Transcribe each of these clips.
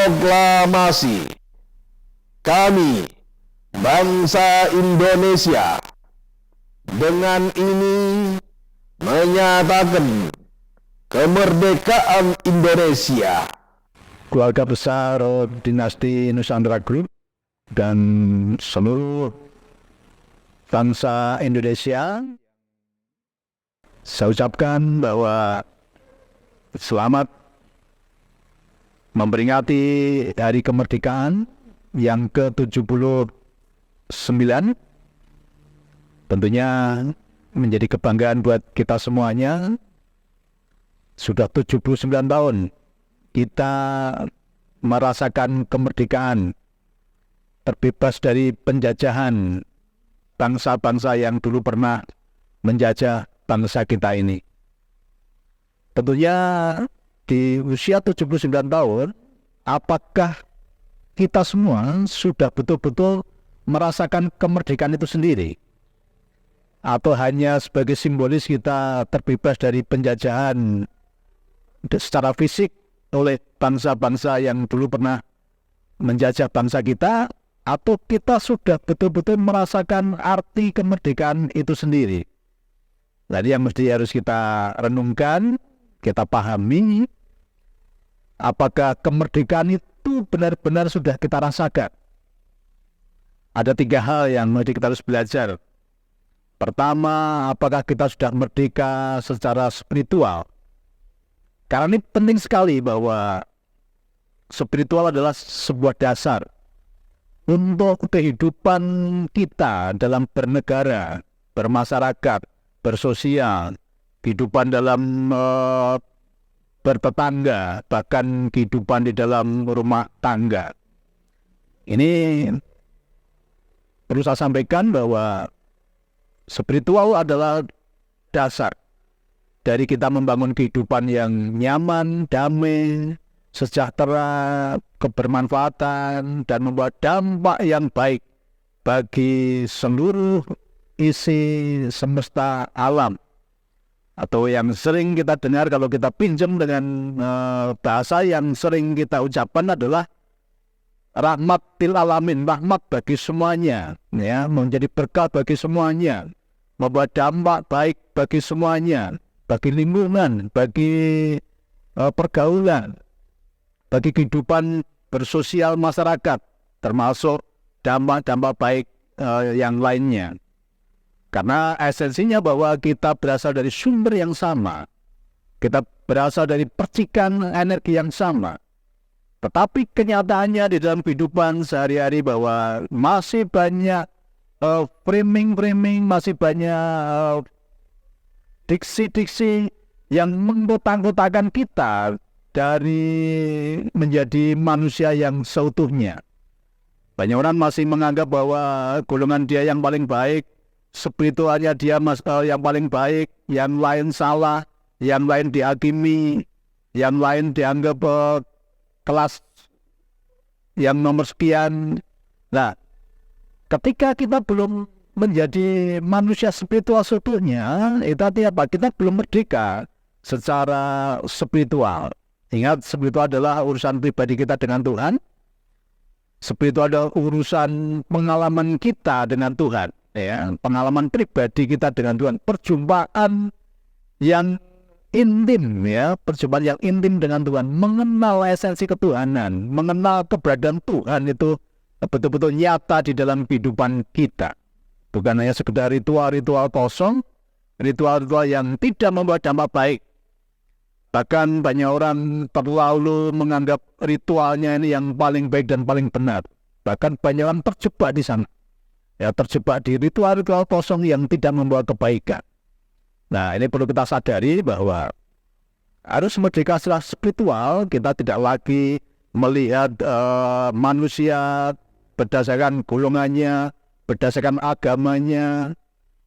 Proklamasi. Kami, bangsa Indonesia, dengan ini menyatakan kemerdekaan Indonesia. Keluarga besar dinasti Nusantara Group dan seluruh bangsa Indonesia, saya ucapkan bahwa selamat memperingati Hari Kemerdekaan yang ke-79. Tentunya menjadi kebanggaan buat kita semuanya. Sudah 79 tahun kita merasakan kemerdekaan, terbebas dari penjajahan bangsa-bangsa yang dulu pernah menjajah bangsa kita ini. Tentunya di usia 79 tahun, apakah kita semua sudah betul-betul merasakan kemerdekaan itu sendiri? Atau hanya sebagai simbolis kita terbebas dari penjajahan secara fisik oleh bangsa-bangsa yang dulu pernah menjajah bangsa kita? Atau kita sudah betul-betul merasakan arti kemerdekaan itu sendiri? Jadi yang mesti harus kita renungkan, kita pahami, apakah kemerdekaan itu benar-benar sudah kita rasakan? Ada 3 hal yang mesti kita harus belajar. Pertama, apakah kita sudah merdeka secara spiritual? Karena ini penting sekali bahwa spiritual adalah sebuah dasar untuk kehidupan kita dalam bernegara, bermasyarakat, bersosial, kehidupan dalam bertetangga, bahkan kehidupan di dalam rumah tangga. Ini perlu saya sampaikan bahwa spiritual adalah dasar dari kita membangun kehidupan yang nyaman, damai, sejahtera, kebermanfaatan, dan membawa dampak yang baik bagi seluruh isi semesta alam. Atau yang sering kita dengar kalau kita pinjam dengan bahasa yang sering kita ucapkan adalah rahmatil alamin, rahmat bagi semuanya, ya, menjadi berkah bagi semuanya, membawa dampak baik bagi semuanya, bagi lingkungan, bagi pergaulan, bagi kehidupan bersosial masyarakat, termasuk dampak-dampak baik yang lainnya. Karena esensinya bahwa kita berasal dari sumber yang sama, kita berasal dari percikan energi yang sama. Tetapi kenyataannya di dalam kehidupan sehari-hari bahwa masih banyak framing-framing, masih banyak diksi-diksi yang mengkotak-kotakan kita dari menjadi manusia yang seutuhnya. Banyak orang masih menganggap bahwa golongan dia yang paling baik, spiritualnya dia yang paling baik, yang lain salah, yang lain dihakimi, yang lain dianggap kelas yang nomor sekian. Nah, ketika kita belum menjadi manusia spiritual seutuhnya, itu artinya apa? Kita belum merdeka secara spiritual. Ingat, spiritual adalah urusan pribadi kita dengan Tuhan. Spiritual adalah urusan pengalaman kita dengan Tuhan, ya, pengalaman pribadi kita dengan Tuhan, perjumpaan yang intim, ya, perjumpaan yang intim dengan Tuhan, mengenal esensi ketuhanan, mengenal keberadaan Tuhan itu betul-betul nyata di dalam kehidupan kita. Bukan hanya sekedar ritual-ritual kosong, ritual-ritual yang tidak membawa dampak baik. Bahkan banyak orang terlalu menganggap ritualnya ini yang paling baik dan paling benar. Bahkan banyak orang terjebak di sana, ya, terjebak di ritual-ritual kosong yang tidak membawa kebaikan. Nah, ini perlu kita sadari bahwa harus merdeka secara spiritual. Kita tidak lagi melihat manusia berdasarkan golongannya, berdasarkan agamanya,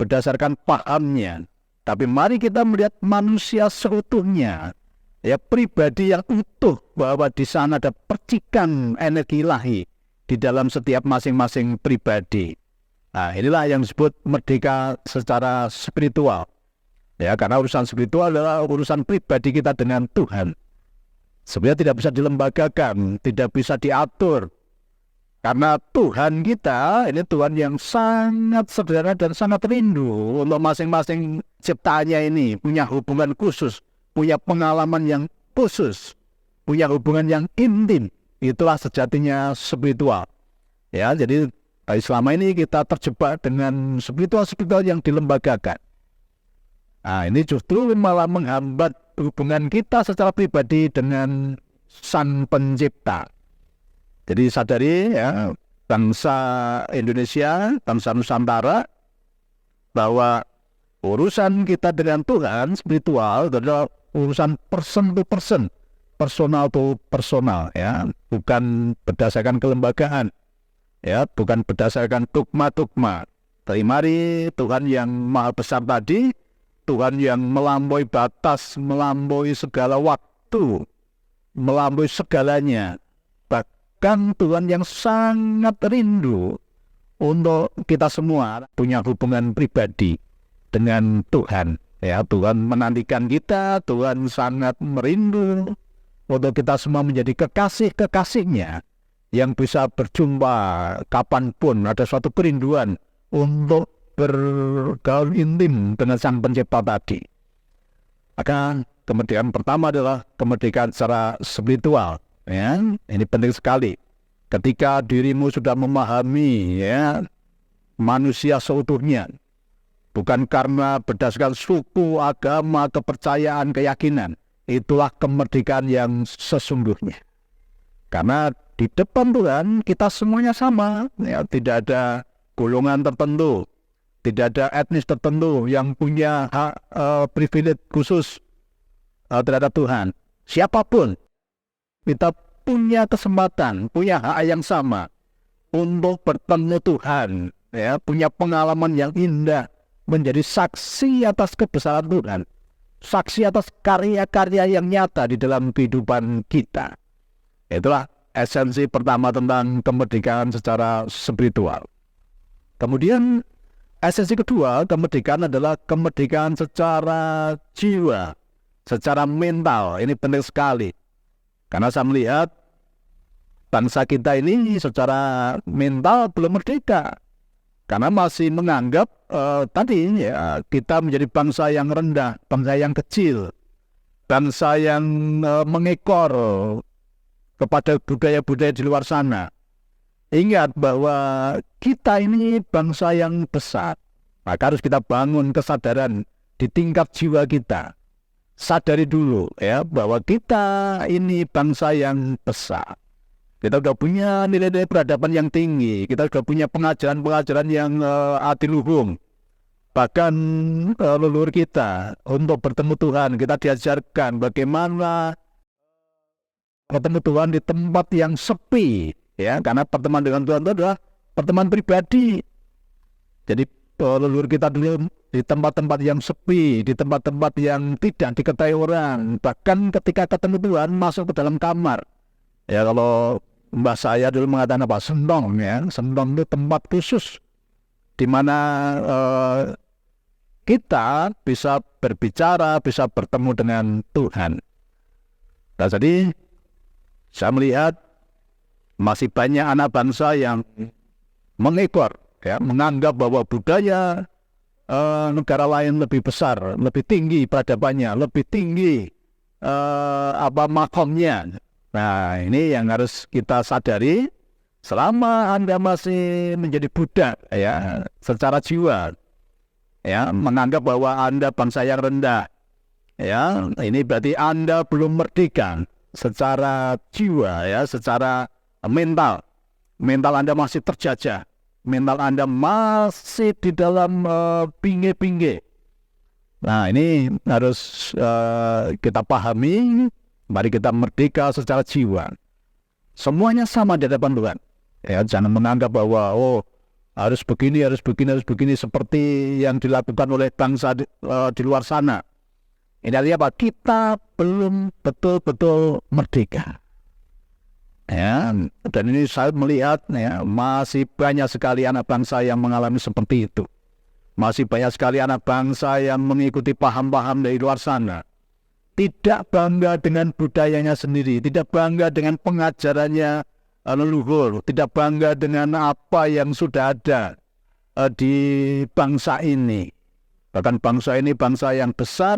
berdasarkan pahamnya. Tapi mari kita melihat manusia seutuhnya, ya, pribadi yang utuh, bahwa di sana ada percikan energi ilahi di dalam setiap masing-masing pribadi. Nah, inilah yang disebut merdeka secara spiritual. Ya, karena urusan spiritual adalah urusan pribadi kita dengan Tuhan. sebenarnya tidak bisa dilembagakan, tidak bisa diatur. Karena Tuhan kita, ini Tuhan yang sangat sederhana dan sangat rindu untuk masing-masing ciptaannya ini, punya hubungan khusus, punya pengalaman yang khusus, punya hubungan yang intim. Itulah sejatinya spiritual. Ya, jadi selama ini kita terjebak dengan spiritual yang dilembagakan. Nah, ini justru malah menghambat hubungan kita secara pribadi dengan Sang Pencipta. Jadi sadari ya, bangsa Indonesia, bangsa Nusantara, bahwa urusan kita dengan Tuhan spiritual itu adalah urusan person to person, personal to personal, ya, bukan berdasarkan kelembagaan, ya, bukan berdasarkan dogma-dogma. Tapi mari Tuhan yang maha besar tadi, Tuhan yang melampaui batas, melampaui segala waktu, melampaui segalanya, bahkan Tuhan yang sangat rindu untuk kita semua punya hubungan pribadi dengan Tuhan. Ya, Tuhan menantikan kita, Tuhan sangat merindu untuk kita semua menjadi kekasih-kekasihnya yang bisa berjumpa kapanpun. Ada suatu kerinduan untuk bergaul intim dengan Sang Pencipta tadi. Maka kemerdekaan pertama adalah kemerdekaan secara spiritual. Ya, ini penting sekali. Ketika dirimu sudah memahami, ya, manusia seutuhnya, bukan karena berdasarkan suku, agama, kepercayaan, keyakinan, itulah kemerdekaan yang sesungguhnya. Karena di depan Tuhan kita semuanya sama, ya, tidak ada golongan tertentu, tidak ada etnis tertentu yang punya hak privilege khusus terhadap Tuhan. Siapapun, kita punya kesempatan, punya hak yang sama untuk bertemu Tuhan, ya, punya pengalaman yang indah, menjadi saksi atas kebesaran Tuhan, saksi atas karya-karya yang nyata di dalam kehidupan kita. Itulah esensi pertama tentang kemerdekaan secara spiritual. Kemudian esensi kedua, kemerdekaan adalah kemerdekaan secara jiwa, secara mental. Ini penting sekali. Karena saya melihat bangsa kita ini secara mental belum merdeka. Karena masih menganggap tadi, ya, kita menjadi bangsa yang rendah, bangsa yang kecil, bangsa yang mengekor kepada budaya-budaya di luar sana. Ingat bahwa kita ini bangsa yang besar. Maka harus kita bangun kesadaran di tingkat jiwa kita. Sadari dulu, ya, bahwa kita ini bangsa yang besar. Kita sudah punya nilai-nilai peradaban yang tinggi. Kita sudah punya pengajaran-pengajaran yang adiluhung. Bahkan leluhur kita untuk bertemu Tuhan, kita diajarkan bagaimana bertemu Tuhan di tempat yang sepi. Ya, karena pertemuan dengan Tuhan itu adalah pertemuan pribadi. Jadi leluhur kita dulu di tempat-tempat yang sepi, di tempat-tempat yang tidak diketahui orang. Bahkan ketika ketemu Tuhan, masuk ke dalam kamar. Ya, kalau mbah saya dulu mengatakan apa? Sendong, ya. Sendong itu tempat khusus di mana kita bisa berbicara, bisa bertemu dengan Tuhan. Nah, jadi saya melihat masih banyak anak bangsa yang mengekor, ya, menganggap bahwa budaya negara lain lebih besar, lebih tinggi peradabannya, lebih tinggi makomnya. Nah, ini yang harus kita sadari. Selama Anda masih menjadi budak, ya, secara jiwa, ya, menganggap bahwa Anda bangsa yang rendah, ya, ini berarti Anda belum merdeka secara jiwa, ya, secara mental. Mental Anda masih terjajah. Mental Anda masih di dalam pinggir-pinggir. Nah, ini harus kita pahami. Mari kita merdeka secara jiwa. Semuanya sama di hadapan Tuhan. Ya, jangan menganggap bahwa harus begini, harus begini, harus begini seperti yang dilakukan oleh bangsa di luar sana. Ini artinya apa? Kita belum betul-betul merdeka. Ya, dan ini saya melihat, ya, masih banyak sekali anak bangsa yang mengalami seperti itu. Masih banyak sekali anak bangsa yang mengikuti paham-paham dari luar sana. tidak bangga dengan budayanya sendiri, tidak bangga dengan pengajarannya leluhur, tidak bangga dengan apa yang sudah ada di bangsa ini. Bahkan bangsa ini bangsa yang besar,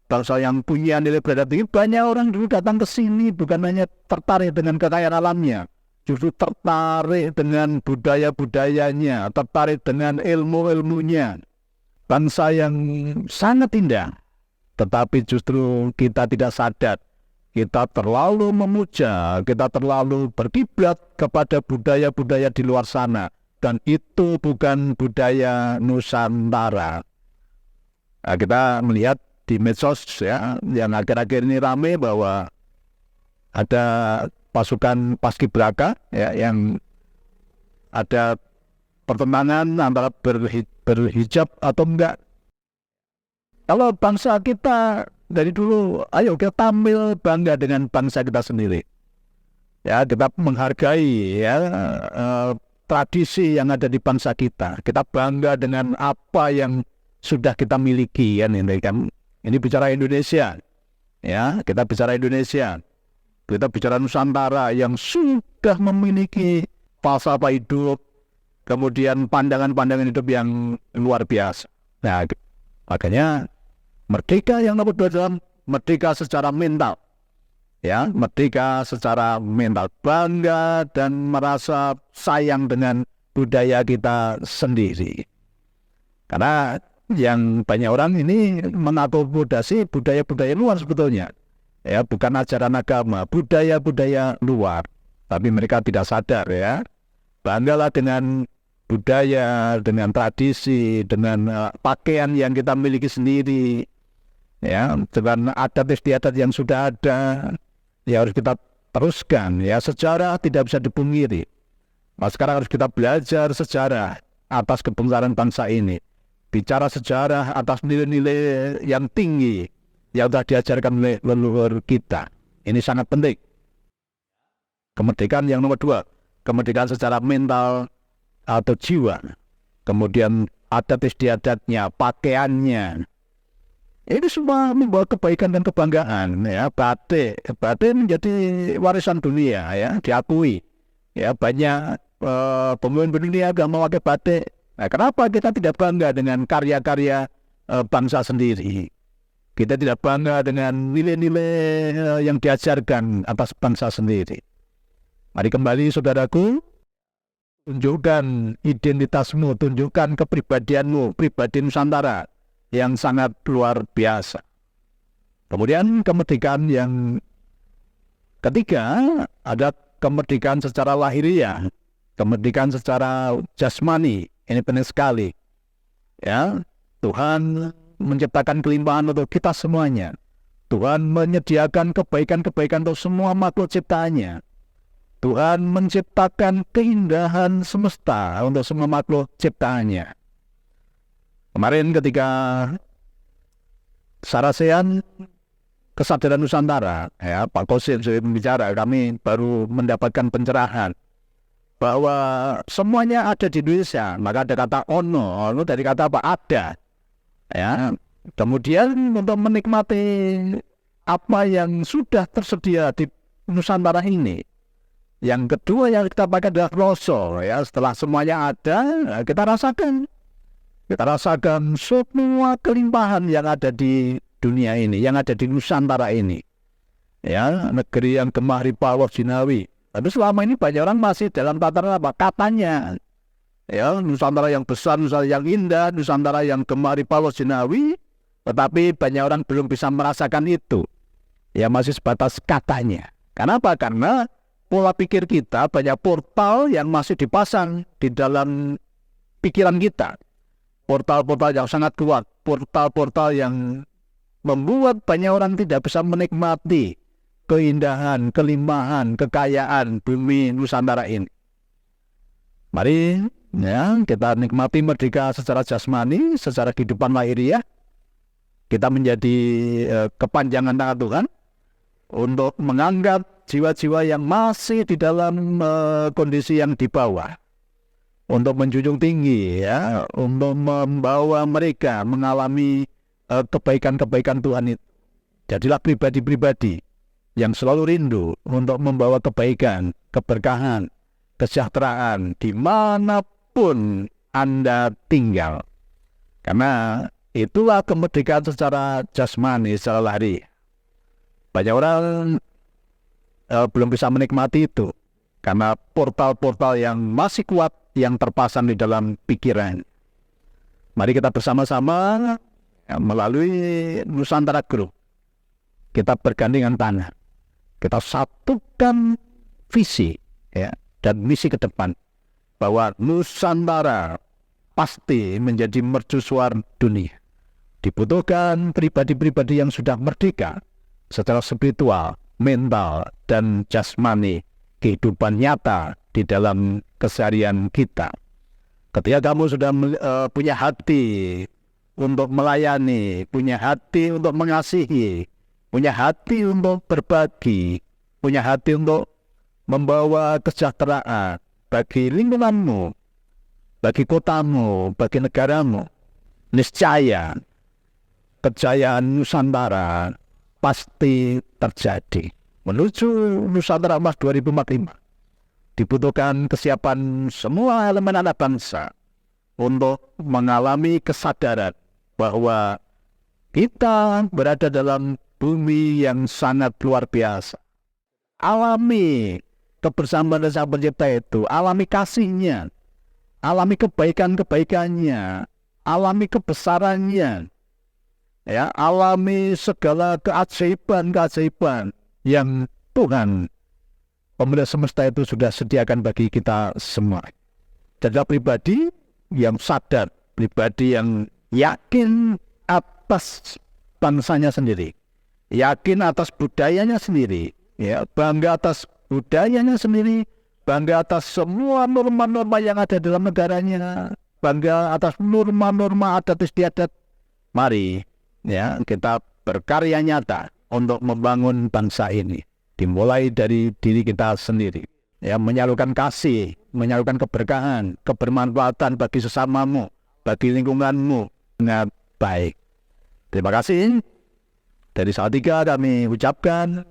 bangsa yang punya nilai beradab tinggi. Banyak orang dulu datang ke sini bukan hanya tertarik dengan kekayaan alamnya, justru tertarik dengan budaya-budayanya, tertarik dengan ilmu-ilmunya. Bangsa yang sangat indah. Tetapi justru kita tidak sadar, kita terlalu memuja, kita terlalu berkiblat kepada budaya-budaya di luar sana. Dan itu bukan budaya Nusantara. Nah, kita melihat di medsos ya, yang akhir-akhir ini ramai bahwa ada pasukan paskibraka ya, yang ada pertentangan antara berhijab atau enggak. Kalau bangsa kita dari dulu, ayo kita tampil bangga dengan bangsa kita sendiri. Ya, kita menghargai ya tradisi yang ada di bangsa kita. Kita bangga dengan apa yang sudah kita miliki kan ini kan. Ini bicara Indonesia. Ya, kita bicara Indonesia. Kita bicara Nusantara yang sudah memiliki falsafah hidup, kemudian pandangan-pandangan hidup yang luar biasa. Nah, makanya merdeka yang nomor 2 adalah merdeka secara mental. Ya, merdeka secara mental, bangga dan merasa sayang dengan budaya kita sendiri. Karena yang banyak orang ini mengakomodasi budaya-budaya luar sebetulnya. Ya, bukan ajaran agama, budaya-budaya luar. Tapi mereka tidak sadar ya. Banggalah dengan budaya, dengan tradisi, dengan pakaian yang kita miliki sendiri. Ya, dengan adat istiadat yang sudah ada, ya harus kita teruskan. Ya, sejarah tidak bisa dipungkiri. Nah, sekarang harus kita belajar sejarah atas kebesaran bangsa ini. Bicara sejarah atas nilai-nilai yang tinggi yang sudah diajarkan oleh leluhur kita. Ini sangat penting. Kemerdekaan yang nomor 2, kemerdekaan secara mental atau jiwa. Kemudian adat istiadatnya, pakaiannya. Ini semua membawa kebaikan dan kebanggaan ya. Batik menjadi warisan dunia ya, diakui. Ya, banyak pemimpin dunia yang memakai batik. Nah, kenapa kita tidak bangga dengan karya-karya bangsa sendiri? Kita tidak bangga dengan nilai-nilai yang diajarkan atas bangsa sendiri. Mari kembali saudaraku, tunjukkan identitasmu, tunjukkan kepribadianmu, pribadi Nusantara yang sangat luar biasa. Kemudian kemerdekaan yang ketiga ada kemerdekaan secara lahiriah, kemerdekaan secara jasmani. Ini penting sekali. Ya, Tuhan menciptakan kelimpahan untuk kita semuanya. Tuhan menyediakan kebaikan-kebaikan untuk semua makhluk ciptaannya. Tuhan menciptakan keindahan semesta untuk semua makhluk ciptaannya. Kemarin ketika Sarasehan Kesadaran Nusantara, ya Pak Kosin sudah bicara, kami baru mendapatkan pencerahan bahwa semuanya ada di Indonesia. Maka ada kata ono dari kata apa? Ada. Ya. Kemudian untuk menikmati apa yang sudah tersedia di Nusantara ini. Yang kedua yang kita pakai adalah rasa. Ya, setelah semuanya ada, kita rasakan. Kita rasakan semua kelimpahan yang ada di dunia ini, yang ada di Nusantara ini. Ya, negeri yang gemah ripa Allah jinawi. Tapi selama ini banyak orang masih dalam tataran apa? Katanya. Ya, Nusantara yang besar, Nusantara yang indah, Nusantara yang gemah ripa Allah jinawi. Tetapi banyak orang belum bisa merasakan itu. Ya, masih sebatas katanya. Kenapa? Karena pola pikir kita banyak portal yang masih dipasang di dalam pikiran kita. Portal-portal yang sangat kuat, portal-portal yang membuat banyak orang tidak bisa menikmati keindahan, kelimpahan, kekayaan bumi Nusantara ini. Mari ya, kita nikmati merdeka secara jasmani, secara kehidupan lahiriah. Kita menjadi kepanjangan tangan Tuhan untuk mengangkat jiwa-jiwa yang masih di dalam kondisi yang di bawah. Untuk menjunjung tinggi ya, untuk membawa mereka mengalami kebaikan-kebaikan Tuhan itu. Jadilah pribadi-pribadi yang selalu rindu untuk membawa kebaikan, keberkahan, kesejahteraan dimanapun Anda tinggal. Karena itulah kemerdekaan secara jasmani, secara lahir. Banyak orang belum bisa menikmati itu karena portal-portal yang masih kuat yang terpasang di dalam pikiran. Mari kita bersama-sama melalui Nusantara Group, kita bergandengan tangan, kita satukan visi dan misi ke depan bahwa Nusantara pasti menjadi mercusuar dunia. Dibutuhkan pribadi-pribadi yang sudah merdeka secara spiritual, mental, dan jasmani kehidupan nyata di dalam keseharian kita. Ketika kamu sudah punya hati untuk melayani, punya hati untuk mengasihi, punya hati untuk berbagi, punya hati untuk membawa kesejahteraan bagi lingkunganmu, bagi kotamu, bagi negaramu, niscaya kejayaan Nusantara pasti terjadi. Menuju Nusantara Emas 2045 dibutuhkan kesiapan semua elemen anak bangsa untuk mengalami kesadaran bahwa kita berada dalam bumi yang sangat luar biasa. Alami kebersamaan Sang Pencipta itu, alami kasihnya, alami kebaikan-kebaikannya, alami kebesarannya, alami segala keajaiban-keajaiban yang Tuhan Pemilik semesta itu sudah sediakan bagi kita semua. Jadilah pribadi yang sadar, pribadi yang yakin atas bangsanya sendiri, yakin atas budayanya sendiri, bangga atas budayanya sendiri, bangga atas semua norma-norma yang ada dalam negaranya, bangga atas norma-norma adat istiadat. Mari kita berkarya nyata untuk membangun bangsa ini. Dimulai dari diri kita sendiri, menyalurkan kasih, menyalurkan keberkahan, kebermanfaatan bagi sesamamu, bagi lingkunganmu dengan baik. Terima kasih. Dari Salatiga kami ucapkan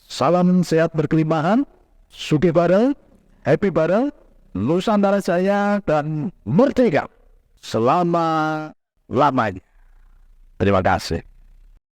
salam sehat berkelimpahan, sugih bareng, happy bareng, Nusantara Jaya dan merdeka selama-lamanya. Terima kasih.